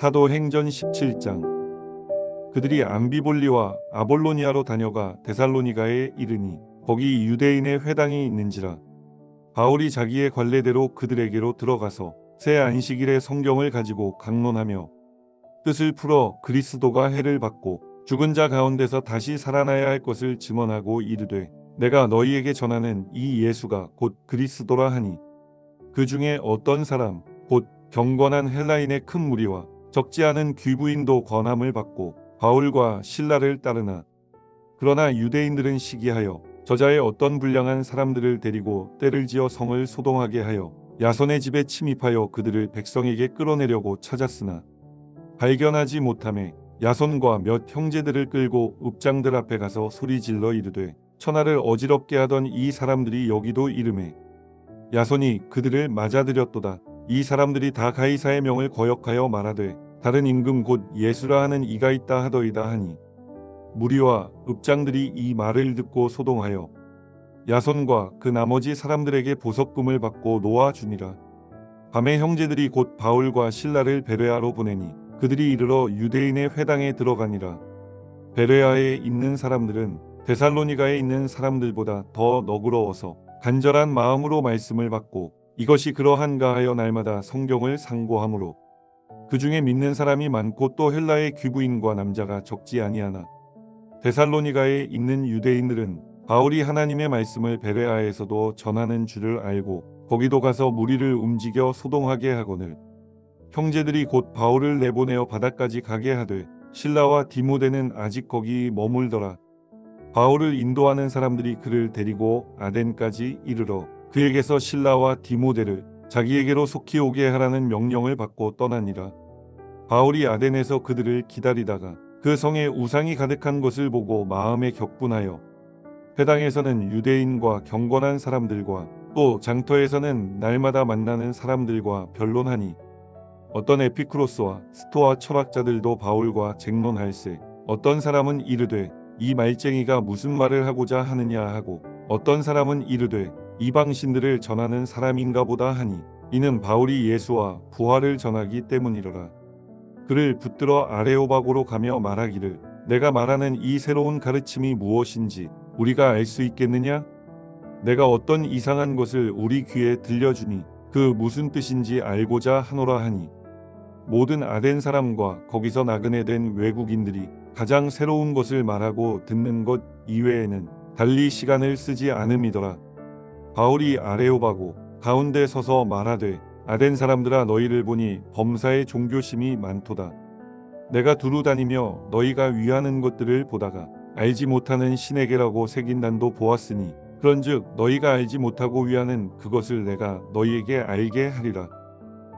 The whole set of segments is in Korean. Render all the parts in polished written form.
사도행전 17장. 그들이 암비볼리와 아볼로니아로 다녀가 데살로니가에 이르니 거기 유대인의 회당이 있는지라. 바울이 자기의 관례대로 그들에게로 들어가서 새 안식일에 성경을 가지고 강론하며 뜻을 풀어 그리스도가 해를 받고 죽은 자 가운데서 다시 살아나야 할 것을 증언하고 이르되 내가 너희에게 전하는 이 예수가 곧 그리스도라 하니 그 중에 어떤 사람 곧 경건한 헬라인의 큰 무리와 적지 않은 귀부인도 권함을 받고 바울과 실라를 따르나 그러나 유대인들은 시기하여 저자의 어떤 불량한 사람들을 데리고 떼를 지어 성을 소동하게 하여 야손의 집에 침입하여 그들을 백성에게 끌어내려고 찾았으나 발견하지 못하매 야손과 몇 형제들을 끌고 읍장들 앞에 가서 소리질러 이르되 천하를 어지럽게 하던 이 사람들이 여기도 이르매 야손이 그들을 맞아들였도다. 이 사람들이 다 가이사의 명을 거역하여 말하되 다른 임금 곧 예수라 하는 이가 있다 하더이다 하니 무리와 읍장들이 이 말을 듣고 소동하여 야손과 그 나머지 사람들에게 보석금을 받고 놓아주니라. 밤에 형제들이 곧 바울과 실라를 베레아로 보내니 그들이 이르러 유대인의 회당에 들어가니라. 베레아에 있는 사람들은 데살로니가에 있는 사람들보다 더 너그러워서 간절한 마음으로 말씀을 받고 이것이 그러한가 하여 날마다 성경을 상고하므로 그 중에 믿는 사람이 많고 또 헬라의 귀부인과 남자가 적지 아니하나 데살로니가에 있는 유대인들은 바울이 하나님의 말씀을 베레아에서도 전하는 줄을 알고 거기도 가서 무리를 움직여 소동하게 하거늘 형제들이 곧 바울을 내보내어 바다까지 가게 하되 실라와 디모데는 아직 거기 머물더라. 바울을 인도하는 사람들이 그를 데리고 아덴까지 이르러 그에게서 실라와 디모데를 자기에게로 속히 오게 하라는 명령을 받고 떠나니라. 바울이 아덴에서 그들을 기다리다가 그 성에 우상이 가득한 것을 보고 마음에 격분하여 회당에서는 유대인과 경건한 사람들과 또 장터에서는 날마다 만나는 사람들과 변론하니 어떤 에피쿠로스와 스토아 철학자들도 바울과 쟁론할세 어떤 사람은 이르되 이 말쟁이가 무슨 말을 하고자 하느냐 하고 어떤 사람은 이르되 이방신들을 전하는 사람인가 보다 하니 이는 바울이 예수와 부활을 전하기 때문이로라. 그를 붙들어 아레오바고로 가며 말하기를 내가 말하는 이 새로운 가르침이 무엇인지 우리가 알 수 있겠느냐? 내가 어떤 이상한 것을 우리 귀에 들려주니 그 무슨 뜻인지 알고자 하노라 하니 모든 아덴 사람과 거기서 나그네 된 외국인들이 가장 새로운 것을 말하고 듣는 것 이외에는 달리 시간을 쓰지 않음이더라. 바울이 아레오바고 가운데 서서 말하되 아덴 사람들아 너희를 보니 범사의 종교심이 많도다. 내가 두루 다니며 너희가 위하는 것들을 보다가 알지 못하는 신에게라고 새긴 난도 보았으니 그런즉 너희가 알지 못하고 위하는 그것을 내가 너희에게 알게 하리라.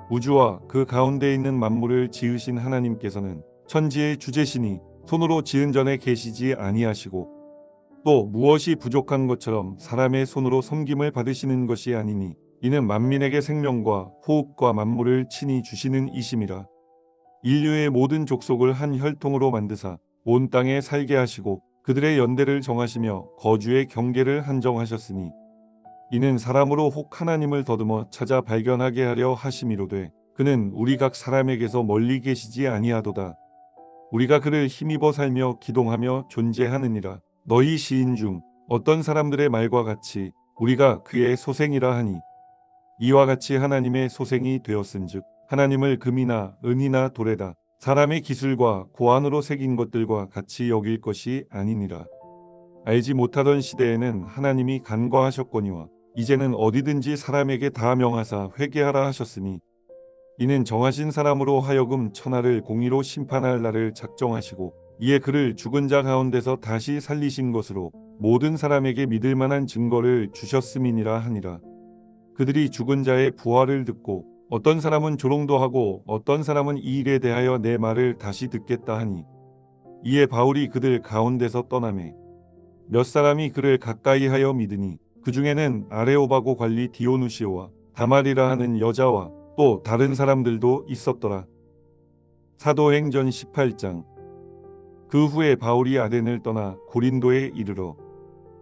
우주와 그 가운데 있는 만물을 지으신 하나님께서는 천지의 주제시니 손으로 지은 전에 계시지 아니하시고 또 무엇이 부족한 것처럼 사람의 손으로 섬김을 받으시는 것이 아니니 이는 만민에게 생명과 호흡과 만물을 친히 주시는 이심이라. 인류의 모든 족속을 한 혈통으로 만드사 온 땅에 살게 하시고 그들의 연대를 정하시며 거주의 경계를 한정하셨으니 이는 사람으로 혹 하나님을 더듬어 찾아 발견하게 하려 하심이로되 그는 우리 각 사람에게서 멀리 계시지 아니하도다. 우리가 그를 힘입어 살며 기동하며 존재하느니라. 너희 시인 중 어떤 사람들의 말과 같이 우리가 그의 소생이라 하니 이와 같이 하나님의 소생이 되었은즉 하나님을 금이나 은이나 돌에다 사람의 기술과 고안으로 새긴 것들과 같이 여길 것이 아니니라. 알지 못하던 시대에는 하나님이 간과하셨거니와 이제는 어디든지 사람에게 다 명하사 회개하라 하셨으니 이는 정하신 사람으로 하여금 천하를 공의로 심판할 날을 작정하시고 이에 그를 죽은 자 가운데서 다시 살리신 것으로 모든 사람에게 믿을 만한 증거를 주셨음이니라 하니라. 그들이 죽은 자의 부활을 듣고 어떤 사람은 조롱도 하고 어떤 사람은 이 일에 대하여 내 말을 다시 듣겠다 하니 이에 바울이 그들 가운데서 떠나매 몇 사람이 그를 가까이 하여 믿으니 그 중에는 아레오바고 관리 디오누시오와 다말이라 하는 여자와 또 다른 사람들도 있었더라. 사도행전 18장. 그 후에 바울이 아덴을 떠나 고린도에 이르러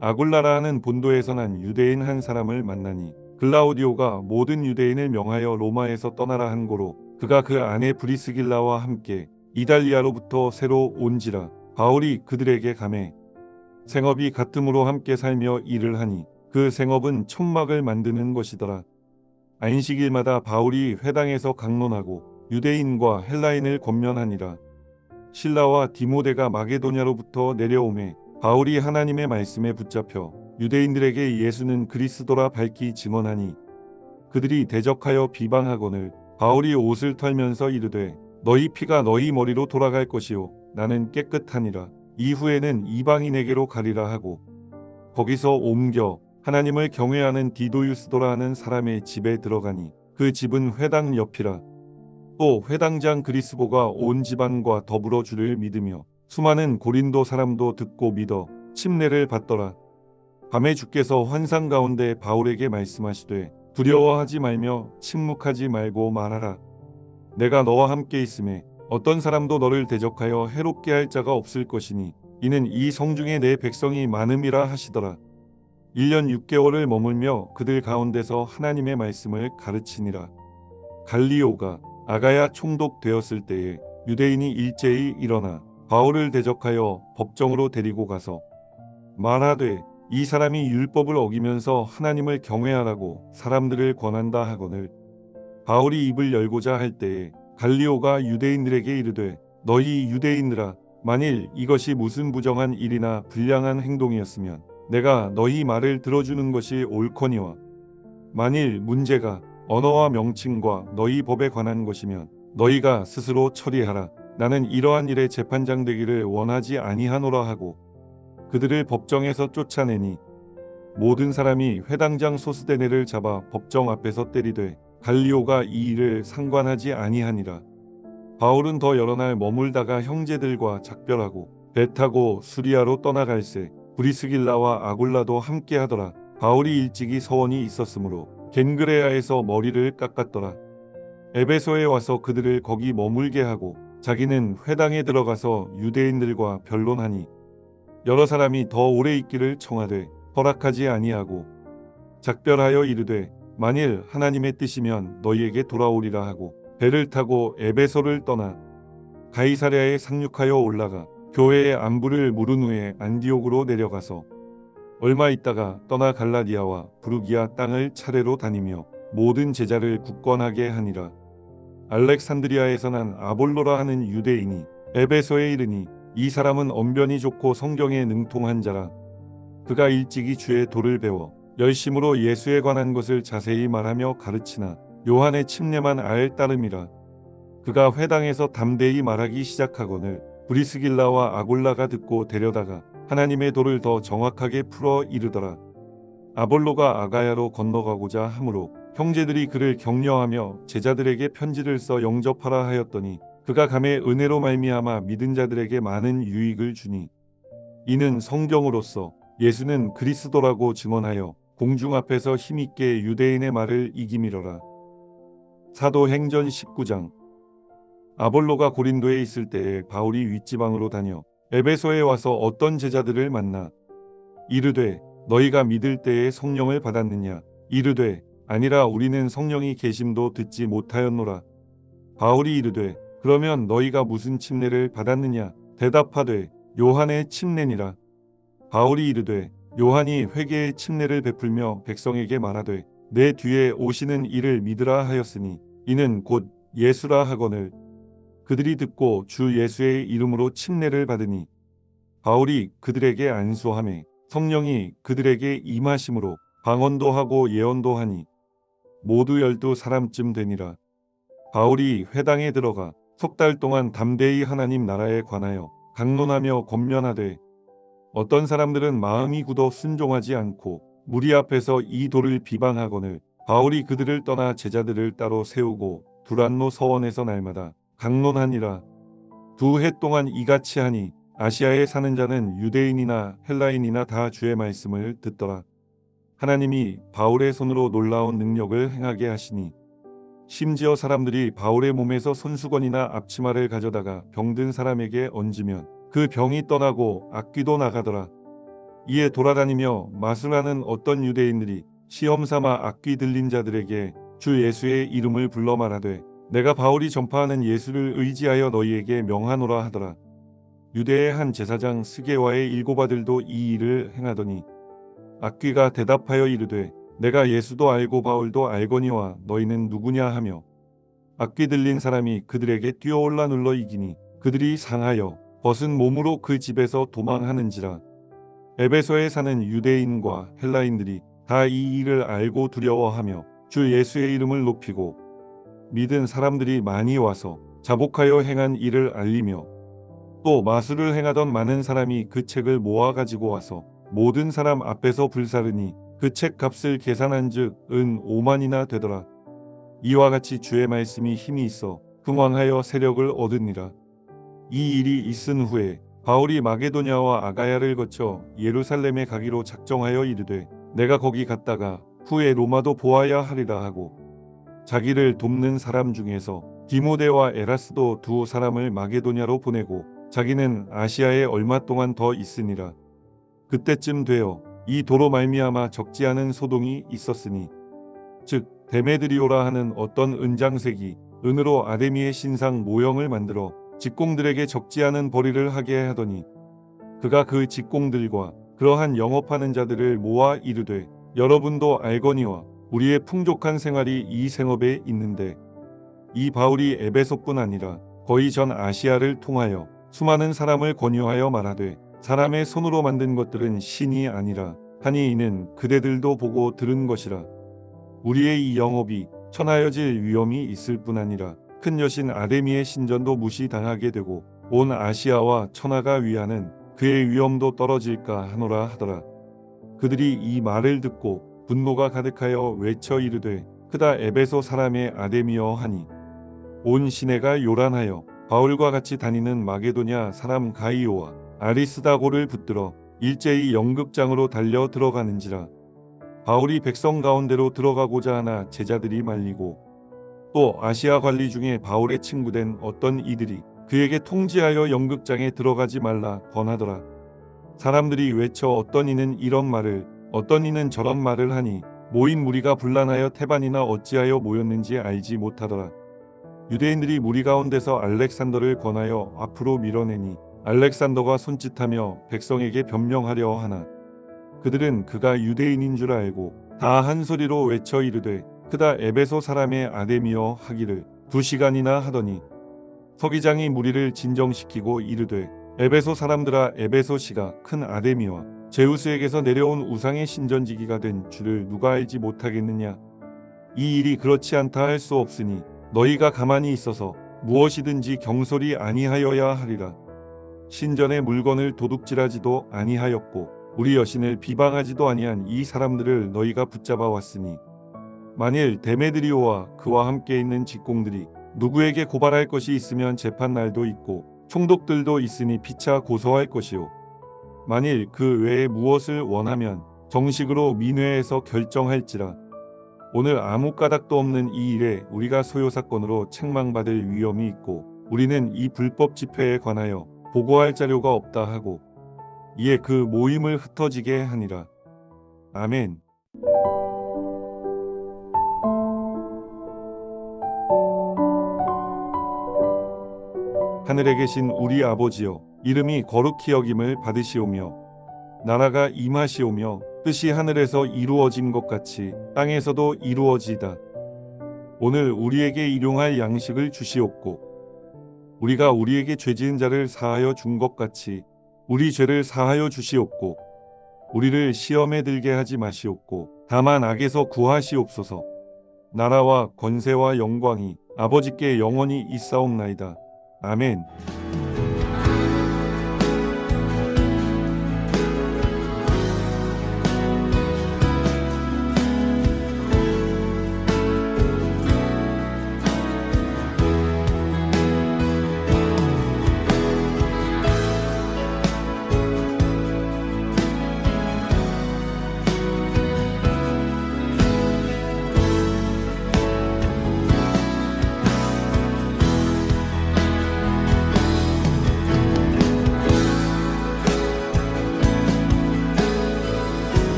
아굴라라 하는 본도에서 난 유대인 한 사람을 만나니 글라우디오가 모든 유대인을 명하여 로마에서 떠나라 한 고로 그가 그 아내 브리스길라와 함께 이달리아로부터 새로 온지라. 바울이 그들에게 가매 생업이 같음으로 함께 살며 일을 하니 그 생업은 천막을 만드는 것이더라. 안식일마다 바울이 회당에서 강론하고 유대인과 헬라인을 권면하니라. 실라와 디모데가 마게도냐로부터 내려오매 바울이 하나님의 말씀에 붙잡혀 유대인들에게 예수는 그리스도라 밝히 증언하니 그들이 대적하여 비방하거늘 바울이 옷을 털면서 이르되 너희 피가 너희 머리로 돌아갈 것이요 나는 깨끗하니라. 이후에는 이방인에게로 가리라 하고 거기서 옮겨 하나님을 경외하는 디도유스도라 하는 사람의 집에 들어가니 그 집은 회당 옆이라. 또 회당장 그리스보가 온 집안과 더불어 주를 믿으며 수많은 고린도 사람도 듣고 믿어 침례를 받더라. 밤에 주께서 환상 가운데 바울에게 말씀하시되 두려워하지 말며 침묵하지 말고 말하라. 내가 너와 함께 있음에 어떤 사람도 너를 대적하여 해롭게 할 자가 없을 것이니 이는 이 성중에 내 백성이 많음이라 하시더라. 1년 6개월을 머물며 그들 가운데서 하나님의 말씀을 가르치니라. 갈리오가 아가야 총독되었을 때에 유대인이 일제히 일어나 바울을 대적하여 법정으로 데리고 가서 말하되 이 사람이 율법을 어기면서 하나님을 경외하라고 사람들을 권한다 하거늘 바울이 입을 열고자 할 때에 갈리오가 유대인들에게 이르되 너희 유대인들아 만일 이것이 무슨 부정한 일이나 불량한 행동이었으면 내가 너희 말을 들어주는 것이 옳거니와 만일 문제가 언어와 명칭과 너희 법에 관한 것이면 너희가 스스로 처리하라. 나는 이러한 일에 재판장 되기를 원하지 아니하노라 하고 그들을 법정에서 쫓아내니 모든 사람이 회당장 소스데네를 잡아 법정 앞에서 때리되 갈리오가 이 일을 상관하지 아니하니라. 바울은 더 여러 날 머물다가 형제들과 작별하고 배 타고 수리아로 떠나갈새 브리스길라와 아굴라도 함께 하더라. 바울이 일찍이 서원이 있었으므로 겐그레아에서 머리를 깎았더라. 에베소에 와서 그들을 거기 머물게 하고 자기는 회당에 들어가서 유대인들과 변론하니 여러 사람이 더 오래 있기를 청하되 허락하지 아니하고 작별하여 이르되 만일 하나님의 뜻이면 너희에게 돌아오리라 하고 배를 타고 에베소를 떠나 가이사랴에 상륙하여 올라가 교회의 안부를 물은 후에 안디옥으로 내려가서 얼마 있다가 떠나 갈라디아와 부르기아 땅을 차례로 다니며 모든 제자를 굳건하게 하니라. 알렉산드리아에서 난 아볼로라 하는 유대인이 에베소에 이르니 이 사람은 언변이 좋고 성경에 능통한 자라. 그가 일찍이 주의 도를 배워 열심으로 예수에 관한 것을 자세히 말하며 가르치나 요한의 침례만 알 따름이라. 그가 회당에서 담대히 말하기 시작하거늘 브리스길라와 아굴라가 듣고 데려다가 하나님의 도를 더 정확하게 풀어 이르더라. 아볼로가 아가야로 건너가고자 하므로 형제들이 그를 격려하며 제자들에게 편지를 써 영접하라 하였더니 그가 감에 은혜로 말미암아 믿은 자들에게 많은 유익을 주니 이는 성경으로서 예수는 그리스도라고 증언하여 공중 앞에서 힘있게 유대인의 말을 이기미러라. 사도행전 19장. 아볼로가 고린도에 있을 때에 바울이 윗지방으로 다녀 에베소에 와서 어떤 제자들을 만나 이르되 너희가 믿을 때에 성령을 받았느냐. 이르되 아니라 우리는 성령이 계심도 듣지 못하였노라. 바울이 이르되 그러면 너희가 무슨 침례를 받았느냐. 대답하되 요한의 침례니라. 바울이 이르되 요한이 회개의 침례를 베풀며 백성에게 말하되 내 뒤에 오시는 이를 믿으라 하였으니 이는 곧 예수라 하거늘 그들이 듣고 주 예수의 이름으로 침례를 받으니 바울이 그들에게 안수하매 성령이 그들에게 임하심으로 방언도 하고 예언도 하니 모두 12사람쯤 되니라. 바울이 회당에 들어가 석 달 동안 담대히 하나님 나라에 관하여 강론하며 권면하되 어떤 사람들은 마음이 굳어 순종하지 않고 무리 앞에서 이 도를 비방하거늘 바울이 그들을 떠나 제자들을 따로 세우고 두란노 서원에서 날마다 강론하니라. 2해 동안 이같이 하니 아시아에 사는 자는 유대인이나 헬라인이나 다 주의 말씀을 듣더라. 하나님이 바울의 손으로 놀라운 능력을 행하게 하시니 심지어 사람들이 바울의 몸에서 손수건이나 앞치마를 가져다가 병든 사람에게 얹으면 그 병이 떠나고 악귀도 나가더라. 이에 돌아다니며 마술하는 어떤 유대인들이 시험삼아 악귀 들린 자들에게 주 예수의 이름을 불러 말하되 내가 바울이 전파하는 예수를 의지하여 너희에게 명하노라 하더라. 유대의 한 제사장 스게와의 7 아들도 이 일을 행하더니 악귀가 대답하여 이르되 내가 예수도 알고 바울도 알거니와 너희는 누구냐 하며 악귀 들린 사람이 그들에게 뛰어올라 눌러 이기니 그들이 상하여 벗은 몸으로 그 집에서 도망하는지라. 에베소에 사는 유대인과 헬라인들이 다 이 일을 알고 두려워하며 주 예수의 이름을 높이고 믿은 사람들이 많이 와서 자복하여 행한 일을 알리며 또 마술을 행하던 많은 사람이 그 책을 모아 가지고 와서 모든 사람 앞에서 불사르니 그 책 값을 계산한즉 은 5만이나 되더라. 이와 같이 주의 말씀이 힘이 있어 흥왕하여 세력을 얻으니라. 이 일이 있은 후에 바울이 마게도냐와 아가야를 거쳐 예루살렘에 가기로 작정하여 이르되 내가 거기 갔다가 후에 로마도 보아야 하리라 하고 자기를 돕는 사람 중에서 디모데와 에라스도 2 사람을 마게도냐로 보내고 자기는 아시아에 얼마 동안 더 있으니라. 그때쯤 되어 이 도로 말미암아 적지 않은 소동이 있었으니 즉 데메드리오라 하는 어떤 은장색이 은으로 아데미의 신상 모형을 만들어 직공들에게 적지 않은 벌이를 하게 하더니 그가 그 직공들과 그러한 영업하는 자들을 모아 이르되 여러분도 알거니와 우리의 풍족한 생활이 이 생업에 있는데 이 바울이 에베소뿐 아니라 거의 전 아시아를 통하여 수많은 사람을 권유하여 말하되 사람의 손으로 만든 것들은 신이 아니라 하니 이는 그대들도 보고 들은 것이라. 우리의 이 영업이 천하여질 위험이 있을 뿐 아니라 큰 여신 아데미의 신전도 무시당하게 되고 온 아시아와 천하가 위하는 그의 위엄도 떨어질까 하노라 하더라. 그들이 이 말을 듣고 분노가 가득하여 외쳐 이르되 크다 에베소 사람의 아데미여 하니 온 시내가 요란하여 바울과 같이 다니는 마게도냐 사람 가이오와 아리스다고를 붙들어 일제히 연극장으로 달려 들어가는지라. 바울이 백성 가운데로 들어가고자 하나 제자들이 말리고 또 아시아 관리 중에 바울의 친구된 어떤 이들이 그에게 통지하여 연극장에 들어가지 말라 권하더라. 사람들이 외쳐 어떤 이는 이런 말을 어떤 이는 저런 말을 하니 모인 무리가 분란하여 태반이나 어찌하여 모였는지 알지 못하더라. 유대인들이 무리 가운데서 알렉산더를 권하여 앞으로 밀어내니 알렉산더가 손짓하며 백성에게 변명하려 하나 그들은 그가 유대인인 줄 알고 다 한 소리로 외쳐 이르되 크다 에베소 사람의 아데미여 하기를 2시간이나 하더니 서기장이 무리를 진정시키고 이르되 에베소 사람들아 에베소시가 큰 아데미와 제우스에게서 내려온 우상의 신전지기가 된 줄을 누가 알지 못하겠느냐. 이 일이 그렇지 않다 할 수 없으니 너희가 가만히 있어서 무엇이든지 경솔이 아니하여야 하리라. 신전의 물건을 도둑질하지도 아니하였고 우리 여신을 비방하지도 아니한 이 사람들을 너희가 붙잡아 왔으니 만일 데메드리오와 그와 함께 있는 직공들이 누구에게 고발할 것이 있으면 재판날도 있고 총독들도 있으니 피차 고소할 것이요 만일 그 외에 무엇을 원하면 정식으로 민회에서 결정할지라. 오늘 아무 까닭도 없는 이 일에 우리가 소요사건으로 책망받을 위험이 있고 우리는 이 불법 집회에 관하여 보고할 자료가 없다 하고 이에 그 모임을 흩어지게 하니라. 아멘. 하늘에 계신 우리 아버지여 이름이 거룩히 여김을 받으시오며 나라가 임하시오며 뜻이 하늘에서 이루어진 것 같이 땅에서도 이루어지이다. 오늘 우리에게 일용할 양식을 주시옵고 우리가 우리에게 죄지은 자를 사하여 준 것 같이 우리 죄를 사하여 주시옵고 우리를 시험에 들게 하지 마시옵고 다만 악에서 구하시옵소서. 나라와 권세와 영광이 아버지께 영원히 있사옵나이다. 아멘.